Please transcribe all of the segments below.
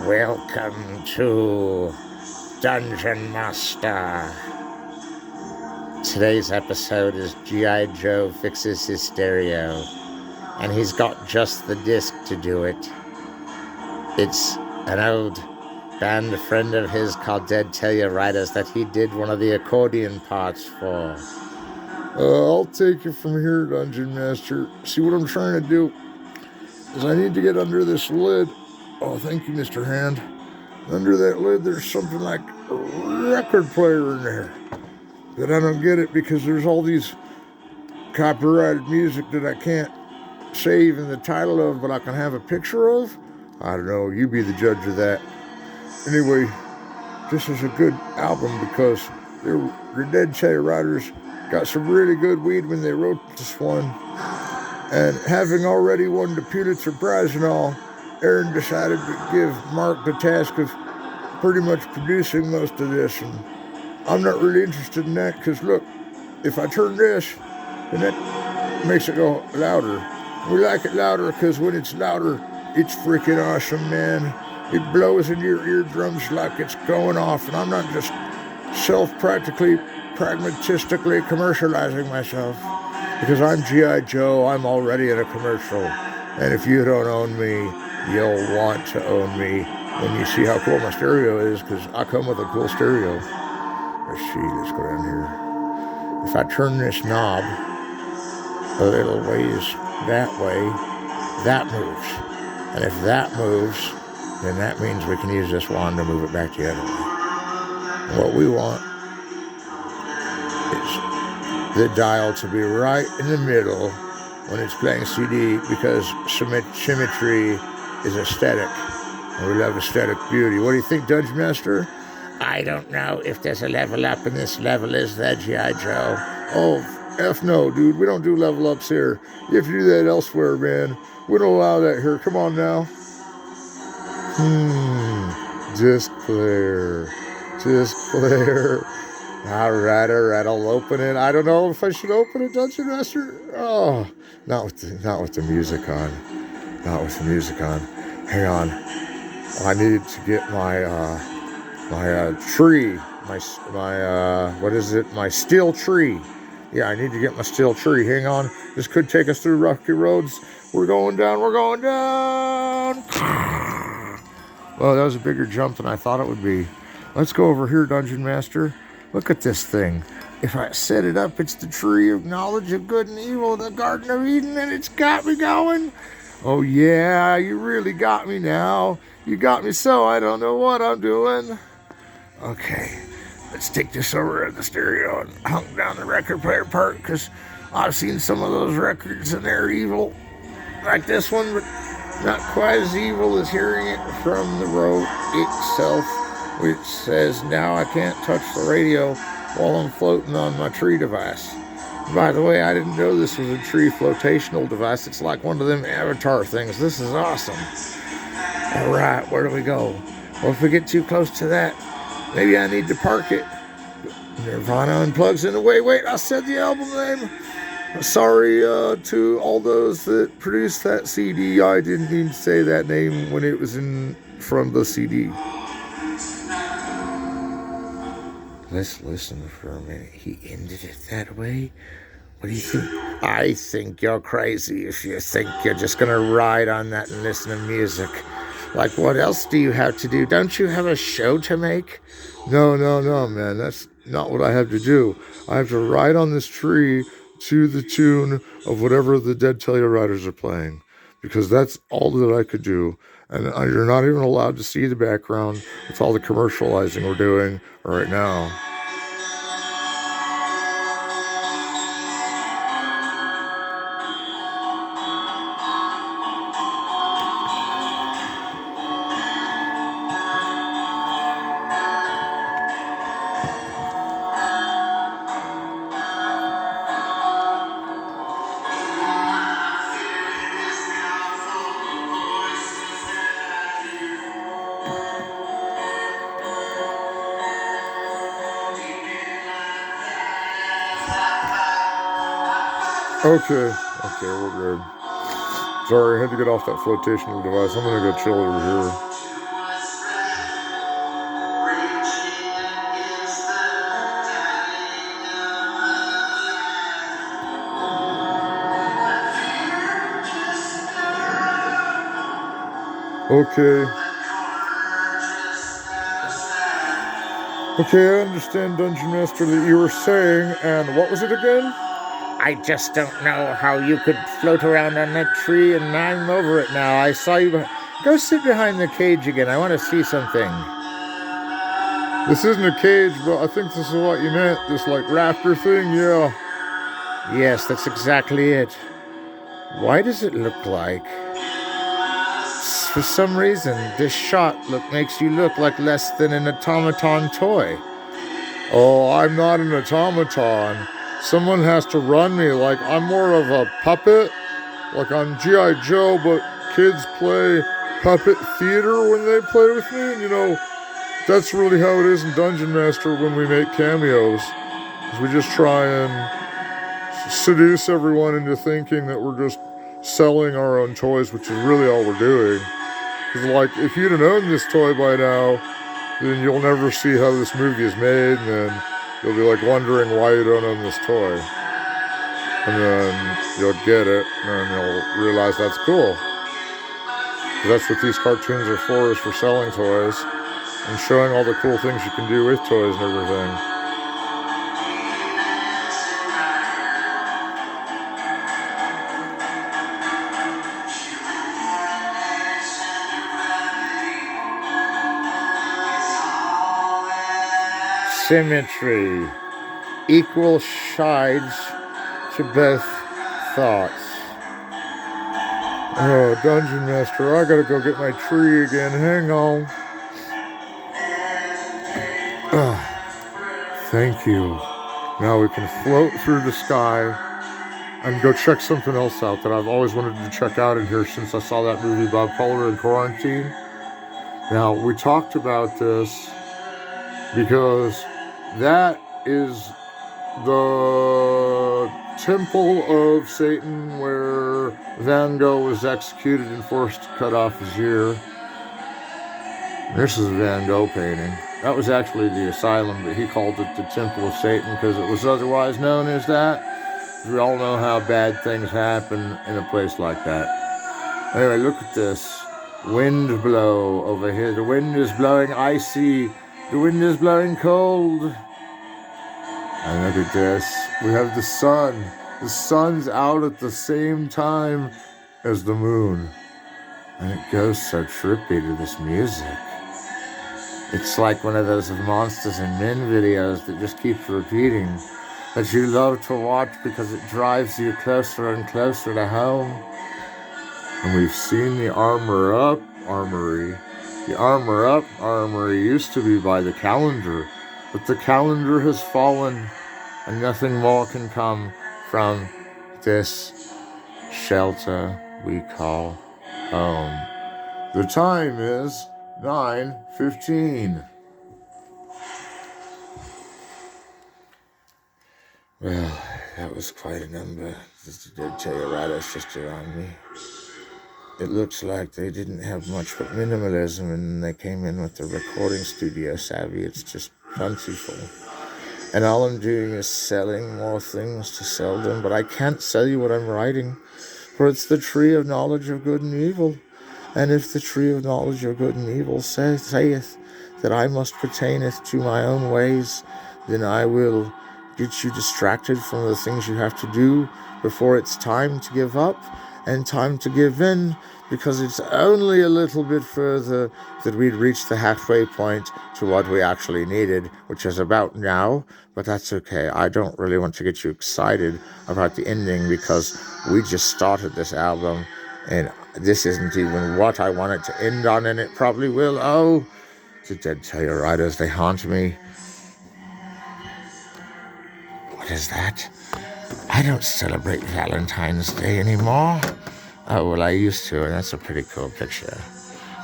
Welcome to Dungeon Master. Today's episode is G.I. Joe fixes his stereo, and he's got just the disc to do it. It's an old band friend of his called Dead Telluride that he did one of the accordion parts for. I'll take it from here, Dungeon Master. See, what I'm trying to do is I need to get under this lid. Oh, thank you, Mr. Hand. Under that lid, there's something like a record player in there. But I don't get it because there's all these copyrighted music that I can't save in the title of, but I can have a picture of. I don't know. You be the judge of that. Anyway, this is a good album because the Dead Tellurides got some really good weed when they wrote this one. And having already won the Pulitzer Prize and all, Aaron decided to give Mark the task of pretty much producing most of this. And I'm not really interested in that because, look, if I turn this, then that makes it go louder. We like it louder because when it's louder, it's freaking awesome, man. It blows in your eardrums like it's going off. And I'm not just pragmatistically commercializing myself. Because I'm G.I. Joe, I'm already in a commercial. And if you don't own me, you'll want to own me when you see how cool my stereo is, because I come with a cool stereo. Let's see, let's go down here. If I turn this knob a little ways that way, that moves. And if that moves, then that means we can use this wand to move it back the other way. And what we want is the dial to be right in the middle when it's playing CD, because symmetry is aesthetic, and we love aesthetic beauty. What do you think, Dungeon Master? I don't know if there's a level up in this level, is there, G.I. Joe? Oh, F no, dude. We don't do level ups here. You have to do that elsewhere, man. We don't allow that here. Come on now. Disc player. All right, I'll open it. I don't know if I should open it, Dungeon Master. Oh, not with the music on. Hang on. I need to get my tree. My steel tree. Yeah, I need to get my steel tree. Hang on. This could take us through rocky roads. We're going down. Well, that was a bigger jump than I thought it would be. Let's go over here, Dungeon Master. Look at this thing. If I set it up, it's the tree of knowledge of good and evil, the Garden of Eden, and it's got me going. Oh yeah, you really got me now. You got me so I don't know what I'm doing. Okay, let's take this over to the stereo and hunk down the record player part, because I've seen some of those records and they're evil. Like this one, but not quite as evil as hearing it from the road itself, which says, now I can't touch the radio while I'm floating on my tree device. By the way, I didn't know this was a tree flotational device. It's like one of them avatar things. This is awesome. All right, where do we go? Well, if we get too close to that, maybe I need to park it. Nirvana Unplugs in the way. Wait, I said the album name. Sorry to all those that produced that CD. I didn't mean to say that name when it was in front of the CD. Let's listen for a minute. He ended it that way? What do you think? I think you're crazy if you think you're just going to ride on that and listen to music. Like, what else do you have to do? Don't you have a show to make? No, man. That's not what I have to do. I have to ride on this tree to the tune of whatever the Dead Tellurides are playing, because that's all that I could do. And you're not even allowed to see the background with all the commercializing we're doing right now. Okay, we're good. Sorry, I had to get off that flotational device. I'm gonna go chill over here. Okay. Okay, I understand, Dungeon Master, that you were saying, and what was it again? I just don't know how you could float around on that tree, and I'm over it now. I saw you. Go sit behind the cage again. I want to see something. This isn't a cage, but I think this is what you meant. This, like, rafter thing, yeah. Yes, that's exactly it. Why does it look like... For some reason, this shot makes you look like less than an automaton toy. Oh, I'm not an automaton. Someone has to run me. Like, I'm more of a puppet. Like on G.I. Joe, but kids play puppet theater when they play with me. And, you know, that's really how it is in Dungeon Master when we make cameos. Is we just try and seduce everyone into thinking that we're just selling our own toys, which is really all we're doing. Because, like, if you'd have known this toy by now, then you'll never see how this movie is made, and then you'll be, like, wondering why you don't own this toy. And then you'll get it, and you'll realize that's cool. That's what these cartoons are for, is for selling toys, and showing all the cool things you can do with toys and everything. Symmetry. Equal sides to both thoughts. Oh, Dungeon Master, I gotta go get my tree again. Hang on. Thank you. Now we can float through the sky and go check something else out that I've always wanted to check out in here since I saw that movie Bob Polar in Quarantine. Now, we talked about this because that is the temple of Satan where Van Gogh was executed and forced to cut off his ear. This is a Van Gogh painting. That was actually the asylum, but he called it the Temple of Satan because it was otherwise known as that. We all know how bad things happen in a place like that. Anyway, look at this. Wind blow over here. The wind is blowing icy. The wind is blowing cold. And look at this. We have the sun. The sun's out at the same time as the moon. And it goes so trippy to this music. It's like one of those Monsters and Men videos that just keeps repeating, that you love to watch because it drives you closer and closer to home. And we've seen the Armor Up Armory. The Armor Up Armory used to be by the calendar, but the calendar has fallen, and nothing more can come from this shelter we call home. The time is 9:15. Well, that was quite a number. Just did tell you right, it's just around me. It looks like they didn't have much but minimalism, and they came in with the recording studio savvy. It's just plentiful. And all I'm doing is selling more things to sell them, but I can't sell you what I'm writing, for it's the tree of knowledge of good and evil. And if the tree of knowledge of good and evil saith that I must pertaineth to my own ways, then I will get you distracted from the things you have to do before it's time to give up and time to give in, because it's only a little bit further that we'd reach the halfway point to what we actually needed, which is about now, but that's okay. I don't really want to get you excited about the ending because we just started this album, and this isn't even what I want it to end on, and it probably will. Oh, the dead Telluritis, they haunt me. What is that? I don't celebrate Valentine's Day anymore. Oh, well, I used to, and that's a pretty cool picture.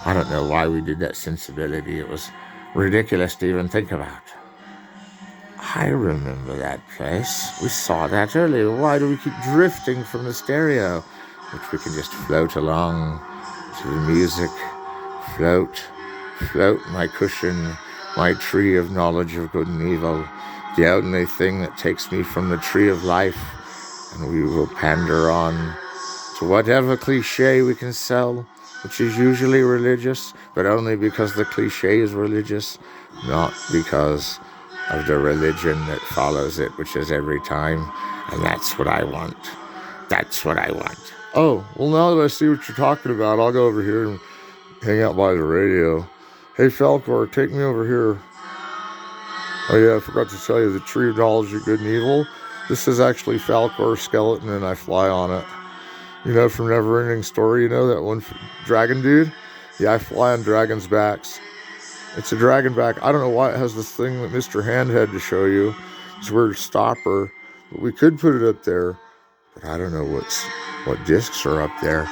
I don't know why we did that sensibility. It was ridiculous to even think about. I remember that place. We saw that earlier. Why do we keep drifting from the stereo? Which we can just float along to the music. Float, float my cushion, my tree of knowledge of good and evil, the only thing that takes me from the tree of life, and we will pander on to whatever cliche we can sell which is usually religious, but only because the cliche is religious, not because of the religion that follows it, which is every time. And that's what I want. That's what I want. Oh, well, now that I see what you're talking about, I'll go over here and hang out by the radio. Hey, Falkor, take me over here. Oh, yeah, I forgot to tell you, the Tree of Knowledge of Good and Evil. This is actually Falkor's skeleton, and I fly on it. You know, from Neverending Story, you know, that one dragon dude? Yeah, I fly on dragons' backs. It's a dragon back. I don't know why it has this thing that Mr. Hand had to show you. It's a weird stopper, but we could put it up there. But I don't know what discs are up there,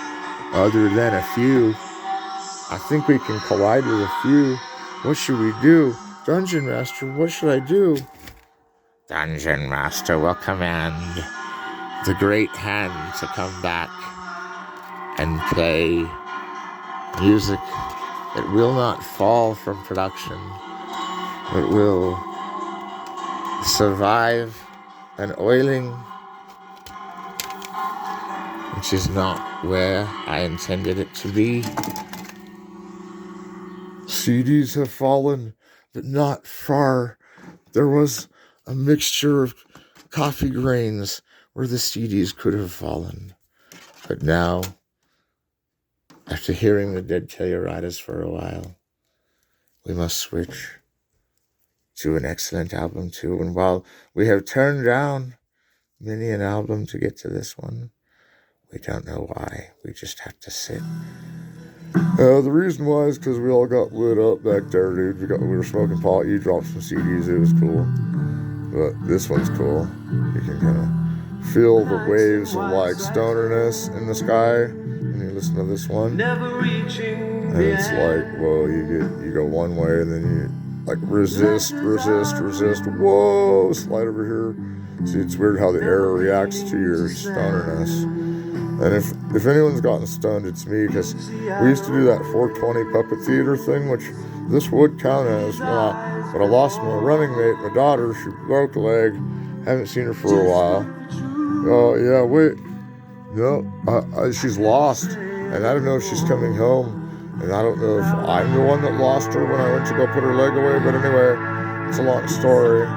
other than a few. I think we can collide with a few. What should we do? Dungeon Master, what should I do? Dungeon Master will command the Great Hand to come back and play music that will not fall from production, but will survive an oiling, which is not where I intended it to be. CDs have fallen, but not far. There was a mixture of coffee grains where the CDs could have fallen. But now, after hearing the Dead Telluritis for a while, we must switch to an excellent album too. And while we have turned down many an album to get to this one, we don't know why. We just have to sit. The reason why is because we all got lit up back there, dude. We were smoking pot. You dropped some CDs. It was cool. But this one's cool. You can kind of feel the waves of like stonerness in the sky when you listen to this one. And it's like, well, you go one way and then you like resist. Whoa, slide over here. See, it's weird how the air reacts to your stonerness. And if anyone's gotten stoned, it's me, because we used to do that 420 puppet theater thing, which this would count as. But I lost my running mate, my daughter. She broke a leg. Haven't seen her for a while. Oh, yeah, wait. No, she's lost. And I don't know if she's coming home. And I don't know if I'm the one that lost her when I went to go put her leg away. But anyway, it's a long story.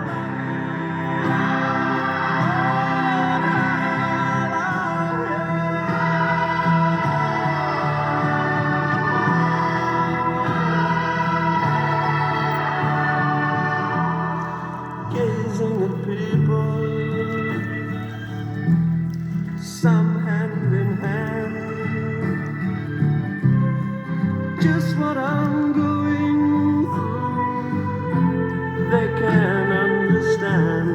Some hand in hand, just what I'm going through, they can understand.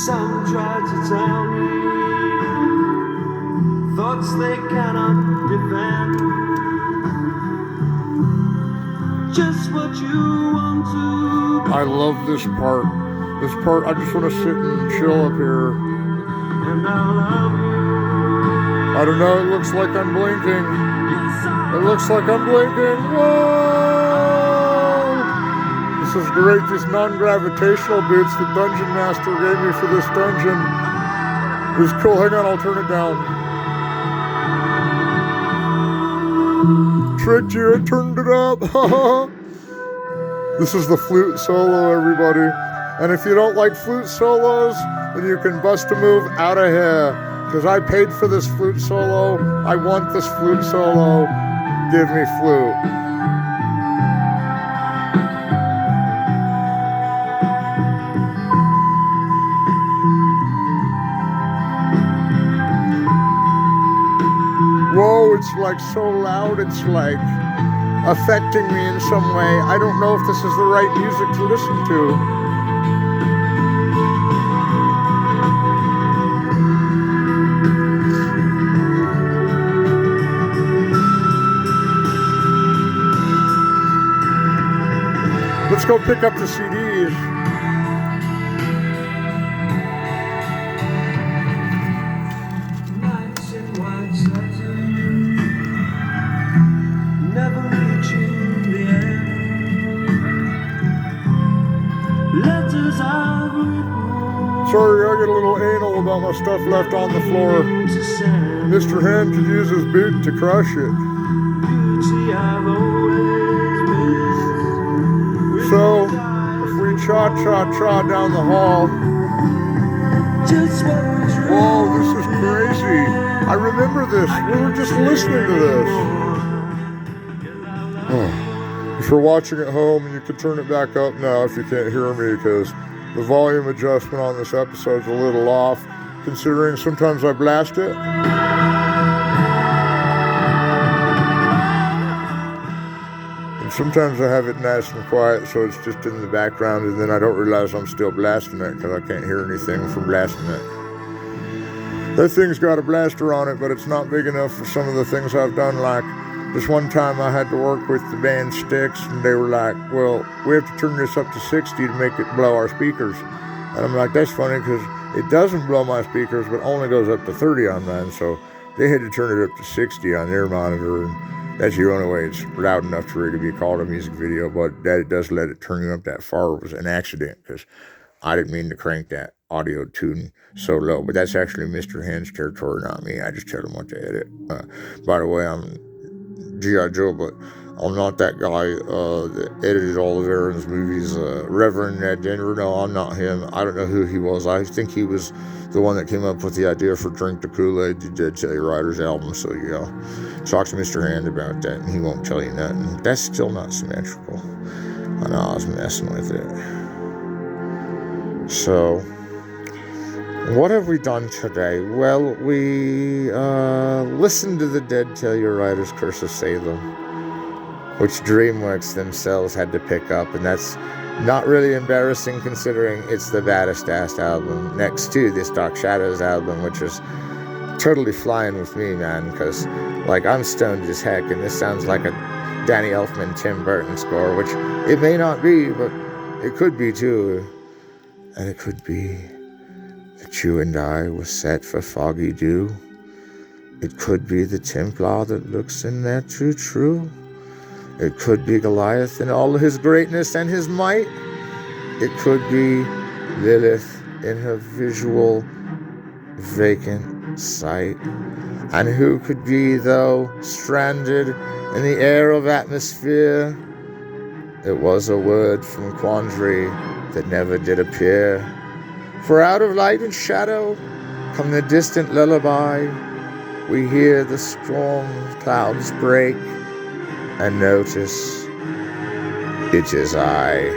Some try to tell me thoughts they cannot defend, just what you want to. I love this part. This part, I just want to sit and chill up here. And I love you. I don't know, it looks like I'm blinking. It looks like I'm blinking. Whoa! This is great, these non-gravitational boots that Dungeon Master gave me for this dungeon. It's cool, hang on, I'll turn it down. Tricked you, I turned it up. This is the flute solo, everybody. And if you don't like flute solos, then you can bust a move out of here. Because I paid for this flute solo. I want this flute solo. Give me flute. Whoa, it's like so loud, it's like affecting me in some way. I don't know if this is the right music to listen to. Let's go pick up the CDs. Nights in white satin, never reaching the end. Letters I've written. sorry, I get a little anal about my stuff left on the floor. to sand. Mr. Hand could use his boot to crush it. Beauty I've always missed. So, if we cha down the hall. Just what we dreamed. Whoa, this is crazy. I remember this. We were just listening to this. If you're watching at home, you can turn it back up now if you can't hear me, because the volume adjustment on this episode's a little off, considering sometimes I blast it. And sometimes I have it nice and quiet, so it's just in the background, and then I don't realize I'm still blasting it because I can't hear anything from blasting it. That thing's got a blaster on it, but it's not big enough for some of the things I've done. Like this one time I had to work with the band Styx, and they were like, well, we have to turn this up to 60 to make it blow our speakers. And I'm like, that's funny because it doesn't blow my speakers, but only goes up to 30 on mine. So they had to turn it up to 60 on their monitor, and that's the only way it's loud enough to really be called a music video. But that it does let it turn it up that far was an accident, because I didn't mean to crank that audio tune so low. But that's actually Mr. Hand's territory, not me. I just tell him what to edit. By the way, I'm G.I. Joe, but I'm not that guy that edited all of Aaron's movies. Reverend Ned Denver, no, I'm not him. I don't know who he was. I think he was the one that came up with the idea for Drink the Kool-Aid, the Dead Tell You Riders album. So yeah, talk to Mr. Hand about that, and he won't tell you nothing. That's still not symmetrical. I know, I was messing with it. So, what have we done today? Well, we listened to the Dead Tell You Riders Curse of Salem, which DreamWorks themselves had to pick up, and that's not really embarrassing considering it's the baddest ass album next to this Dark Shadows album, which is totally flying with me, man, because like I'm stoned as heck, and this sounds like a Danny Elfman, Tim Burton score, which it may not be, but it could be too. And it could be that you and I were set for foggy dew. It could be the Templar that looks in there too true. It could be Goliath in all his greatness and his might. It could be Lilith in her visual vacant sight. And who could be, though, stranded in the air of atmosphere? It was a word from Quandary that never did appear. For out of light and shadow come the distant lullaby. We hear the storm clouds break and notice it is I.